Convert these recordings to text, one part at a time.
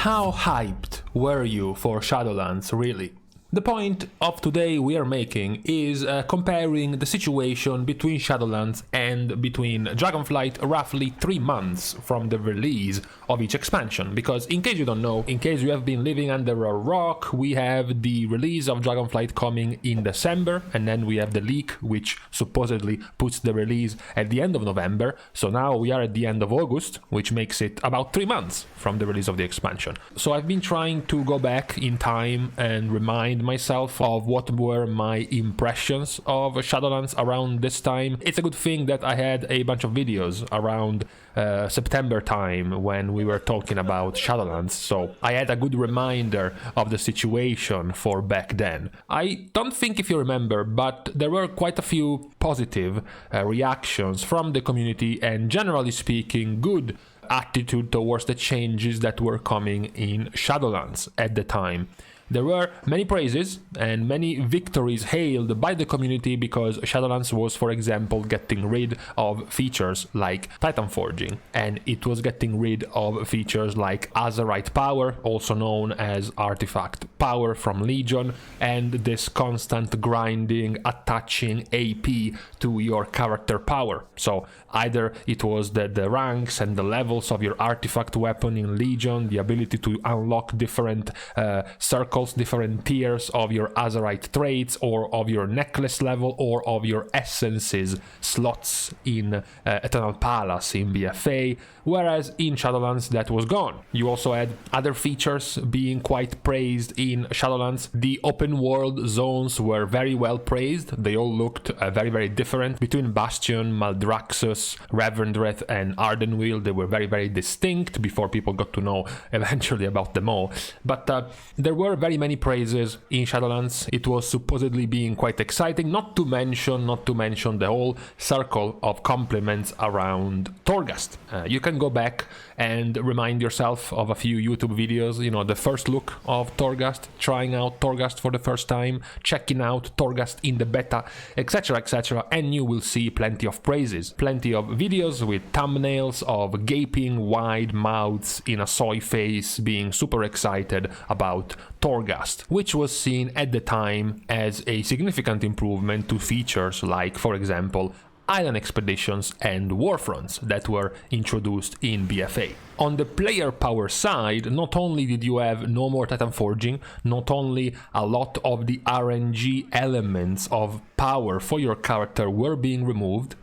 How hyped were you for Shadowlands, really? The point of today we are making is comparing the situation between Shadowlands and between Dragonflight roughly 3 months from the release of each expansion, because in case you don't know, in case you have been living under a rock, we have the release of Dragonflight coming in December, and then we have the leak which supposedly puts the release at the end of November, so now we are at the end of August, which makes it about 3 months from the release of the expansion. So I've been trying to go back in time and remind myself of what were my impressions of Shadowlands around this time. It's a good thing that I had a bunch of videos around September time when we were talking about Shadowlands, so I had a good reminder of the situation for back then. I don't think if you remember, but there were quite a few positive reactions from the community and, generally speaking, good attitude towards the changes that were coming in Shadowlands at the time. There were many praises and many victories hailed by the community because Shadowlands was, for example, getting rid of features like Titan Forging, and it was getting rid of features like Azerite Power, also known as Artifact Power from Legion, and this constant grinding, attaching AP to your character power. So either it was the ranks and the levels of your artifact weapon in Legion, the ability to unlock different circles, different tiers of your Azerite traits, or of your necklace level, or of your essences slots in Eternal Palace in BFA, whereas in Shadowlands that was gone. You also had other features being quite praised in Shadowlands. The open world zones were very well praised. They all looked very different. Between Bastion, Maldraxxus, Revendreth and Ardenweald, they were very distinct before people got to know eventually about them all. But there were very many praises in Shadowlands. It was supposedly being quite exciting, not to mention the whole circle of compliments around Torghast. You can go back and remind yourself of a few YouTube videos, you know, the first look of Torghast, trying out Torghast for the first time, checking out Torghast in the beta, etc, and you will see plenty of praises, plenty of videos with thumbnails of gaping wide mouths in a soy face being super excited about Torghast, which was seen at the time as a significant improvement to features like, for example, island expeditions and warfronts that were introduced in BFA. On the player power side, not only did you have no more Titan Forging, not only a lot of the RNG elements of power for your character were being removed,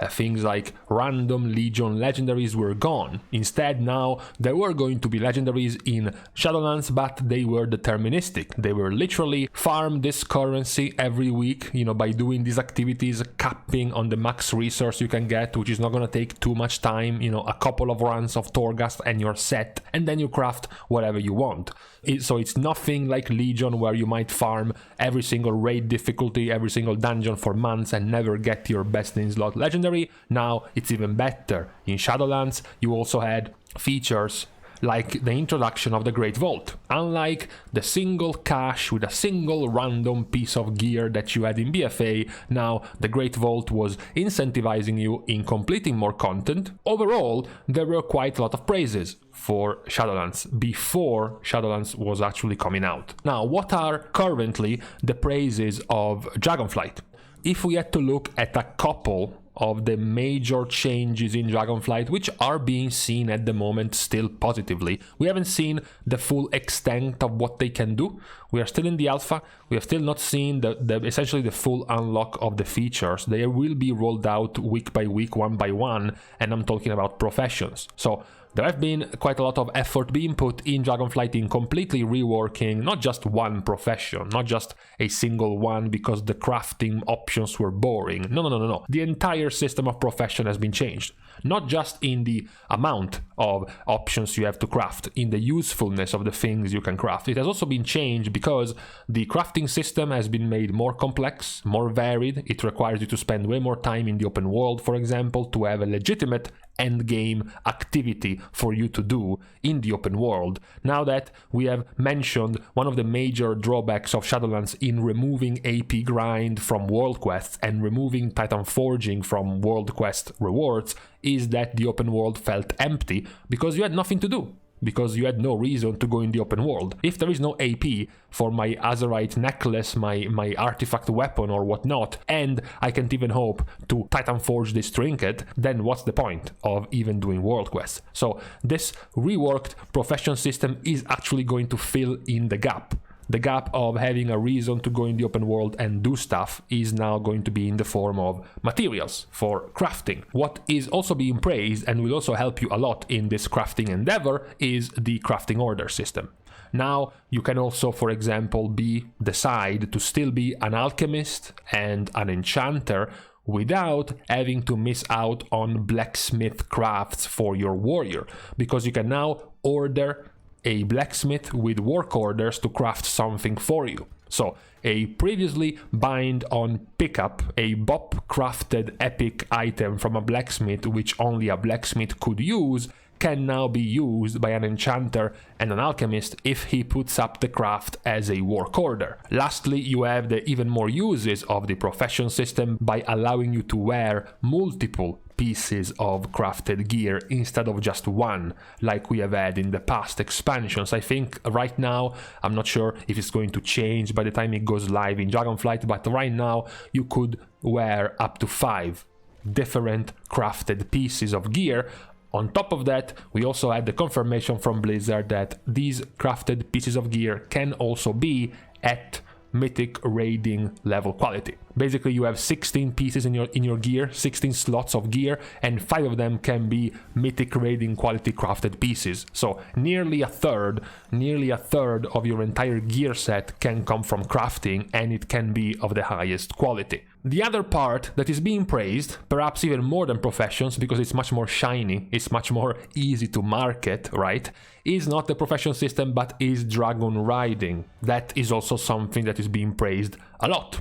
things like random Legion legendaries were gone. Instead, now there were going to be legendaries in Shadowlands, but they were deterministic. They were literally farm this currency every week, you know, by doing these activities, capping on the max resource you can get, which is not going to take too much time, you know, a couple of runs of Torghast and you're set, and then you craft whatever you want. So it's nothing like Legion where you might farm every single raid difficulty, every single dungeon for months and never get your best in slot legendary. Now it's even better. In Shadowlands you also had features like the introduction of the Great Vault. Unlike the single cache with a single random piece of gear that you had in BFA, now the Great Vault was incentivizing you in completing more content. Overall, there were quite a lot of praises for Shadowlands before Shadowlands was actually coming out. Now, what are currently the praises of Dragonflight? If we had to look at a couple of the major changes in Dragonflight, which are being seen at the moment still positively. We haven't seen the full extent of what they can do. We are still in the alpha. We have still not seen essentially the full unlock of the features. They will be rolled out week by week, one by one, and I'm talking about professions. So there have been quite a lot of effort being put in Dragonflight in completely reworking not just one profession, not just a single one because the crafting options were boring. No. The entire system of profession has been changed. Not just in the amount of options you have to craft, in the usefulness of the things you can craft. It has also been changed because the crafting system has been made more complex, more varied. It requires you to spend way more time in the open world, for example, to have a legitimate endgame activity for you to do in the open world. Now that we have mentioned one of the major drawbacks of Shadowlands in removing AP grind from world quests and removing Titan Forging from world quest rewards, is that the open world felt empty because you had nothing to do. because you had no reason to go in the open world. If there is no AP for my Azerite necklace, my artifact weapon or whatnot, and I can't even hope to Titan Forge this trinket, then what's the point of even doing world quests? So this reworked profession system is actually going to fill in the gap. The gap of having a reason to go in the open world and do stuff is now going to be in the form of materials for crafting. What is also being praised and will also help you a lot in this crafting endeavor is the crafting order system. Now you can also, for example, decide to still be an alchemist and an enchanter without having to miss out on blacksmith crafts for your warrior, because you can now order a blacksmith with work orders to craft something for you. So a previously bind on pickup, a bop crafted epic item from a blacksmith which only a blacksmith could use, can now be used by an enchanter and an alchemist if he puts up the craft as a work order. Lastly, you have the even more uses of the profession system by allowing you to wear multiple pieces of crafted gear instead of just one, like we have had in the past expansions. I think right now, I'm not sure if it's going to change by the time it goes live in Dragonflight, but right now you could wear up to 5 different crafted pieces of gear. On top of that, we also had the confirmation from Blizzard that these crafted pieces of gear can also be at mythic raiding level quality. Basically, you have 16 pieces in your gear, 16 slots of gear, and 5 of them can be mythic raiding quality crafted pieces. So nearly a third of your entire gear set can come from crafting, and it can be of the highest quality. The other part that is being praised, perhaps even more than professions, because it's much more shiny, it's much more easy to market, right, is not the profession system, but is Dragonriding. That is also something that is being praised a lot.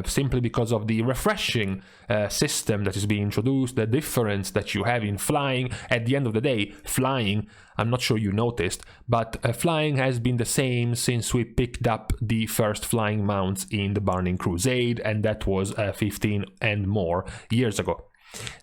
Simply because of the refreshing system that is being introduced, the difference that you have in flying. At the end of the day, flying, I'm not sure you noticed, but flying has been the same since we picked up the first flying mounts in the Burning Crusade, and that was 15 and more years ago.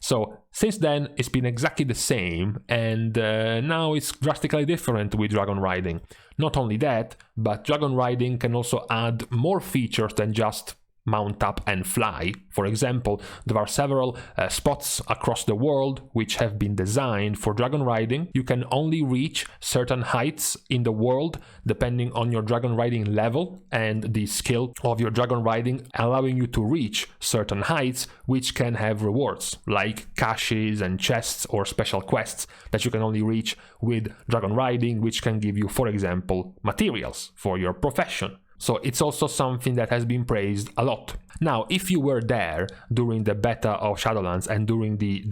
So since then, it's been exactly the same, and now it's drastically different with Dragonriding. Not only that, but Dragonriding can also add more features than just mount up and fly. For example, there are several spots across the world which have been designed for Dragonriding. You can only reach certain heights in the world depending on your Dragonriding level and the skill of your Dragonriding, allowing you to reach certain heights which can have rewards like caches and chests or special quests that you can only reach with Dragonriding, which can give you, for example, materials for your profession. So it's also something that has been praised a lot. Now, if you were there during the beta of Shadowlands and during the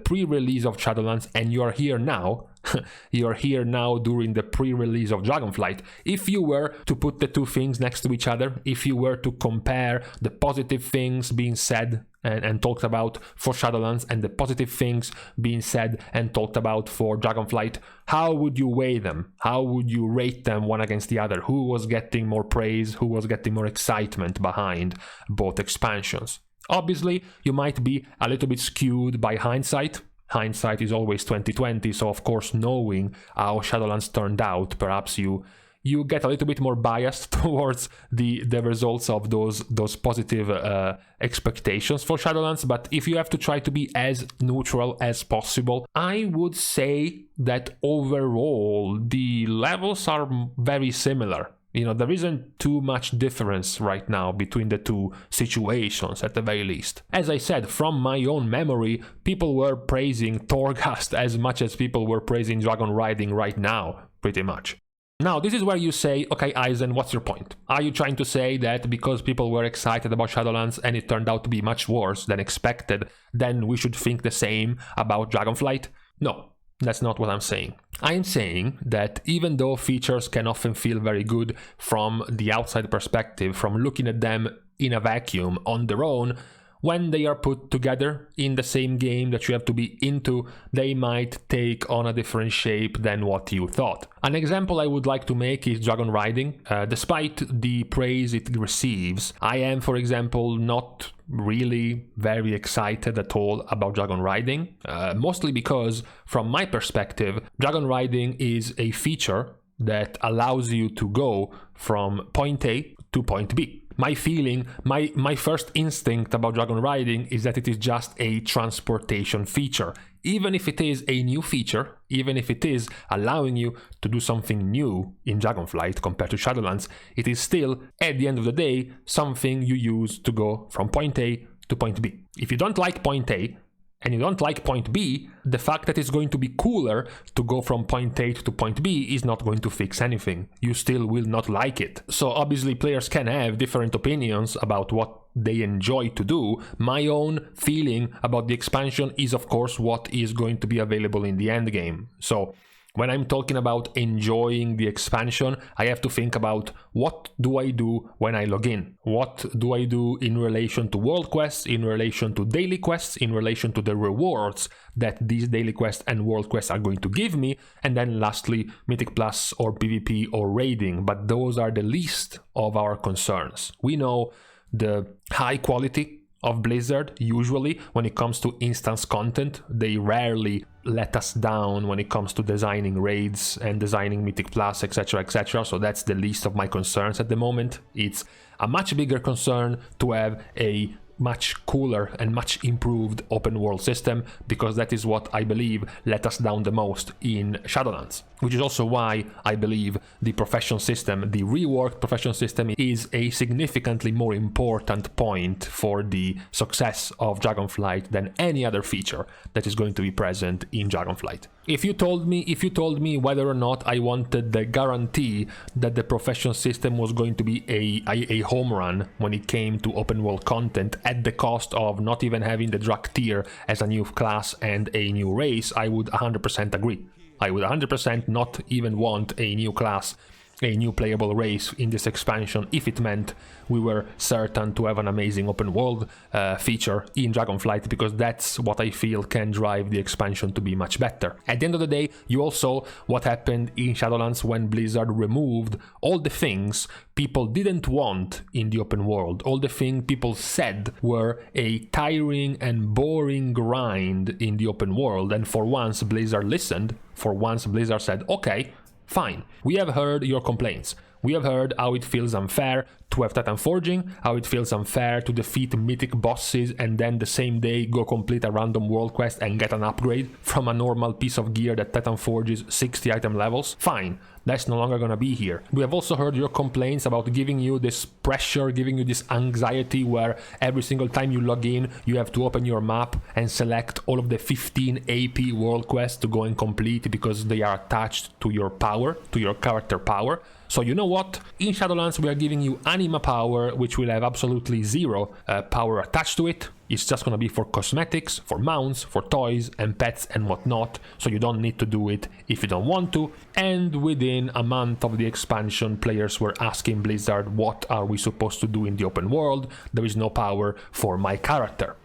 pre-release of Shadowlands, and you are here now, during the pre-release of Dragonflight, if you were to put the two things next to each other, if you were to compare the positive things being said and talked about for Shadowlands and the positive things being said and talked about for Dragonflight, how would you weigh them? How would you rate them one against the other? Who was getting more praise? Who was getting more excitement behind both expansions? Obviously, you might be a little bit skewed by hindsight. Hindsight is always 20/20, so of course, knowing how Shadowlands turned out, perhaps you get a little bit more biased towards the results of those positive expectations for Shadowlands. But if you have to try to be as neutral as possible, I would say that overall the levels are very similar. You know, there isn't too much difference right now between the two situations, at the very least. As I said, from my own memory, people were praising Torghast as much as people were praising Dragonriding right now, pretty much. Now, this is where you say, okay, Izen, what's your point? Are you trying to say that because people were excited about Shadowlands and it turned out to be much worse than expected, then we should think the same about Dragonflight? No, that's not what I'm saying. I'm saying that even though features can often feel very good from the outside perspective, from looking at them in a vacuum on their own, when they are put together in the same game that you have to be into, they might take on a different shape than what you thought. An example I would like to make is Dragonriding. Despite the praise it receives, I am, for example, not really very excited at all about Dragonriding, mostly because, from my perspective, Dragonriding is a feature that allows you to go from point A to point B. My feeling, my first instinct about Dragonriding is that it is just a transportation feature. Even if it is a new feature, even if it is allowing you to do something new in Dragonflight compared to Shadowlands, it is still, at the end of the day, something you use to go from point A to point B. If you don't like point A, and you don't like point B, the fact that it's going to be cooler to go from point A to point B is not going to fix anything. You still will not like it. So obviously players can have different opinions about what they enjoy to do. My own feeling about the expansion is, of course, what is going to be available in the end game. So when I'm talking about enjoying the expansion, I have to think about what do I do when I log in? What do I do in relation to world quests, in relation to daily quests, in relation to the rewards that these daily quests and world quests are going to give me? And then lastly, Mythic Plus or PvP or raiding. But those are the least of our concerns. We know the high quality of Blizzard. Usually when it comes to instance content, they rarely let us down when it comes to designing raids and designing Mythic Plus, etc, etc. So that's the least of my concerns at the moment. It's a much bigger concern to have a much cooler and much improved open world system, because that is what I believe let us down the most in Shadowlands, which is also why I believe the profession system, the reworked profession system, is a significantly more important point for the success of Dragonflight than any other feature that is going to be present in Dragonflight. If you told me whether or not I wanted the guarantee that the profession system was going to be a home run when it came to open world content at the cost of not even having the Drak tier as a new class and a new race, I would 100% agree. I would 100% not even want a new class, a new playable race in this expansion if it meant we were certain to have an amazing open world feature in Dragonflight, because that's what I feel can drive the expansion to be much better. At the end of the day, you all saw what happened in Shadowlands when Blizzard removed all the things people didn't want in the open world. All the things people said were a tiring and boring grind in the open world, and for once Blizzard listened. For once Blizzard said, okay, fine, we have heard your complaints. We have heard how it feels unfair to have Titan Forging, how it feels unfair to defeat mythic bosses and then the same day go complete a random world quest and get an upgrade from a normal piece of gear that Titan forges 60 item levels. Fine, that's no longer gonna be here. We have also heard your complaints about giving you this pressure, giving you this anxiety where every single time you log in, you have to open your map and select all of the 15 AP world quests to go and complete because they are attached to your power, to your character power. So you know what? In Shadowlands we are giving you anima power, which will have absolutely zero power attached to it. It's just gonna be for cosmetics, for mounts, for toys and pets and whatnot, so you don't need to do it if you don't want to. And within a month of the expansion, players were asking Blizzard, what are we supposed to do in the open world? There is no power for my character.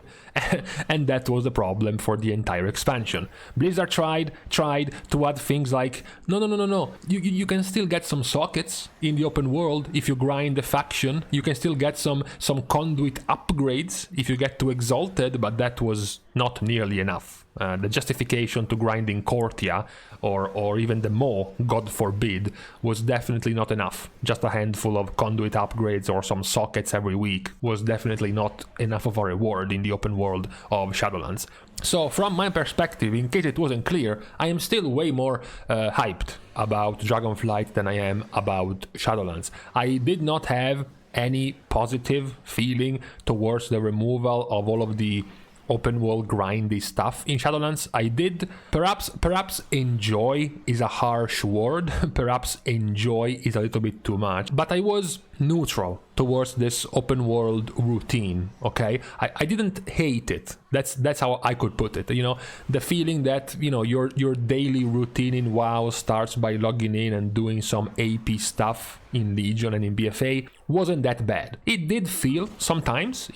And that was the problem for the entire expansion. Blizzard tried to add things like, no, you can still get some sockets in the open world if you grind the faction. You can still get some conduit upgrades if you get too exalted, but that was not nearly enough. The justification to grinding Cortia or even the Maw, God forbid, was definitely not enough. Just a handful of conduit upgrades or some sockets every week was definitely not enough of a reward in the open world of Shadowlands. So from my perspective, in case it wasn't clear, I am still way more hyped about Dragonflight than I am about Shadowlands. I did not have any positive feeling towards the removal of all of the open world grindy stuff in Shadowlands. I did perhaps enjoy is a harsh word. Perhaps enjoy is a little bit too much, but I was neutral towards this open world routine, okay? I didn't hate it. That's how I could put it. You know, the feeling that, you know, your daily routine in WoW starts by logging in and doing some AP stuff in Legion and in BFA wasn't that bad. It did feel sometimes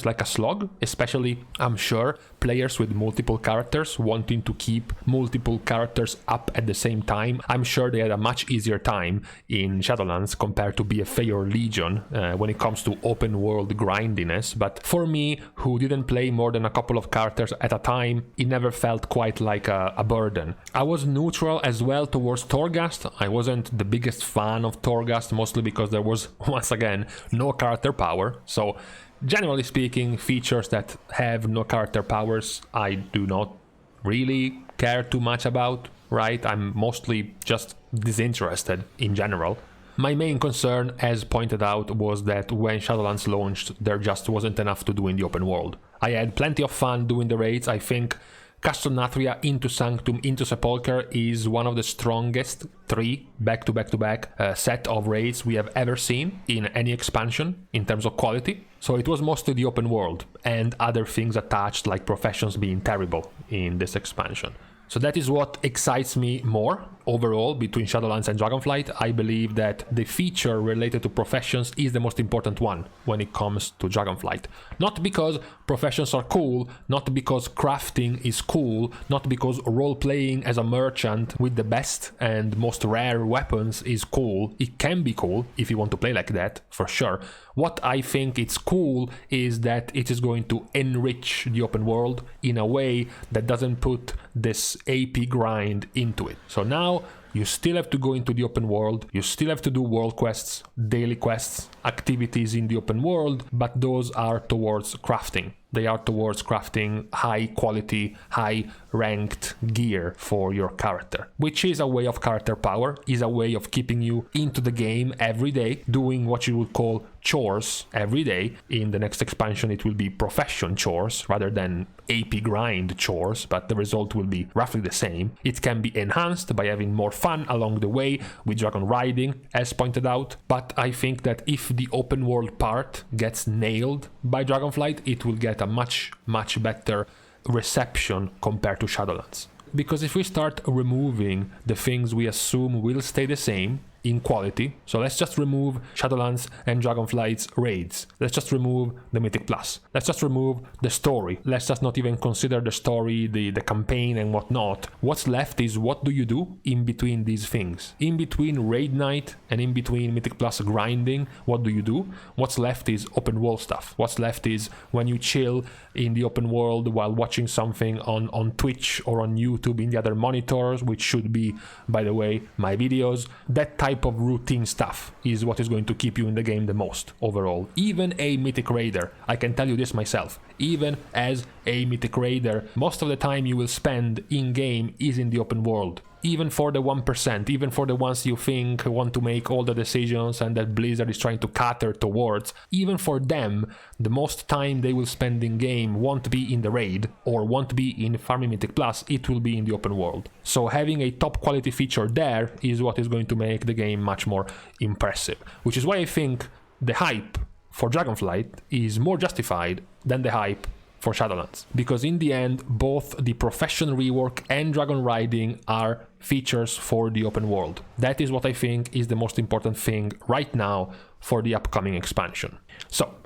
like a slog, especially, I'm sure, players with multiple characters wanting to keep multiple characters up at the same time. I'm sure they had a much easier time in Shadowlands compared to BFA or Legion when it comes to open world grindiness. But for me, who didn't play more than a couple of characters at a time, it never felt quite like a burden. I was neutral as well towards Torghast. I wasn't the biggest fan of Torghast, mostly because there was, once again, no character power. So generally speaking, features that have no character powers, I do not really care too much about, right? I'm mostly just disinterested in general. My main concern, as pointed out, was that when Shadowlands launched, there just wasn't enough to do in the open world. I had plenty of fun doing the raids. I think Castle into Sanctum into Sepulchre is one of the strongest 3 back-to-back-to-back set of raids we have ever seen in any expansion in terms of quality. So it was mostly the open world and other things attached, like professions being terrible in this expansion. So that is what excites me more overall between Shadowlands and Dragonflight. I believe that the feature related to professions is the most important one when it comes to Dragonflight. Not because professions are cool, not because crafting is cool, not because role-playing as a merchant with the best and most rare weapons is cool. It can be cool if you want to play like that, for sure. What I think it's cool is that it is going to enrich the open world in a way that doesn't put this AP grind into it. So now you still have to go into the open world, you still have to do world quests, daily quests, activities in the open world, but those are towards crafting. They are towards crafting high quality, high ranked gear for your character, which is a way of character power, is a way of keeping you into the game every day, doing what you would call chores every day. In the next expansion, it will be profession chores rather than AP grind chores, but the result will be roughly the same. It can be enhanced by having more fun along the way with Dragonriding, as pointed out, but I think that if the open world part gets nailed by Dragonflight, it will get a much better reception compared to Shadowlands. Because if we start removing the things we assume will stay the same in quality, so let's just remove Shadowlands and Dragonflight's raids, let's just remove the Mythic Plus, let's just remove the story, let's just not even consider the story, the campaign and whatnot. What's left is, what do you do in between these things? In between raid night and in between Mythic Plus grinding, what do you do? What's left is open world stuff. What's left is when you chill in the open world while watching something on Twitch or on YouTube in the other monitors, which should be, by the way, my videos. That type of routine stuff is what is going to keep you in the game the most overall. Even a Mythic Raider, I can tell you this myself, even as a Mythic Raider, most of the time you will spend in-game is in the open world. Even for the 1%, even for the ones you think want to make all the decisions and that Blizzard is trying to cater towards, even for them, the most time they will spend in game won't be in the raid or won't be in farming Mythic Plus, it will be in the open world. So having a top quality feature there is what is going to make the game much more impressive, which is why I think the hype for Dragonflight is more justified than the hype for Shadowlands, because in the end both the profession rework and Dragonriding are features for the open world. That is what I think is the most important thing right now for the upcoming expansion. So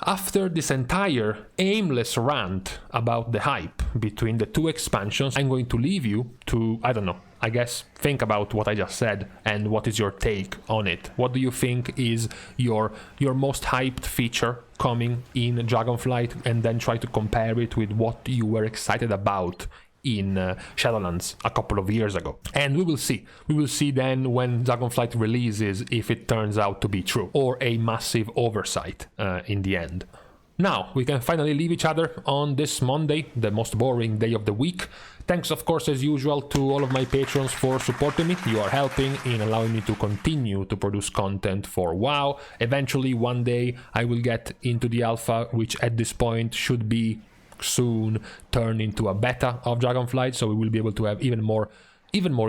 after this entire aimless rant about the hype between the 2 expansions, I'm going to leave you to, I don't know, I guess think about what I just said and what is your take on it. What do you think is your most hyped feature coming in Dragonflight, and then try to compare it with what you were excited about in Shadowlands a couple of years ago. And we will see. We will see then when Dragonflight releases if it turns out to be true or a massive oversight in the end. Now, we can finally leave each other on this Monday, the most boring day of the week. Thanks, of course, as usual, to all of my patrons for supporting me. You are helping in allowing me to continue to produce content for WoW. Eventually, one day, I will get into the alpha, which at this point should be soon turn into a beta of Dragonflight, so we will be able to have even more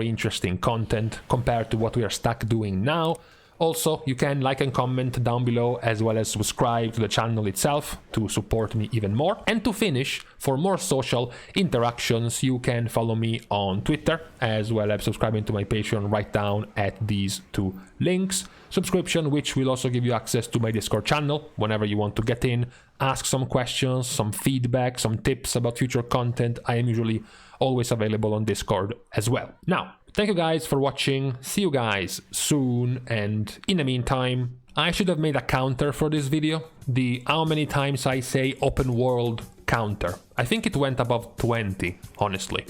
interesting content compared to what we are stuck doing now. Also, you can like and comment down below, as well as subscribe to the channel itself to support me even more. And to finish, for more social interactions, you can follow me on Twitter, as well as subscribing to my Patreon right down at these two links. Subscription, which will also give you access to my Discord channel whenever you want to get in, ask some questions, some feedback, some tips about future content. I am usually always available on Discord as well. Now, thank you guys for watching. See you guys soon. And in the meantime, I should have made a counter for this video. The how many times I say open world counter. I think it went above 20, honestly.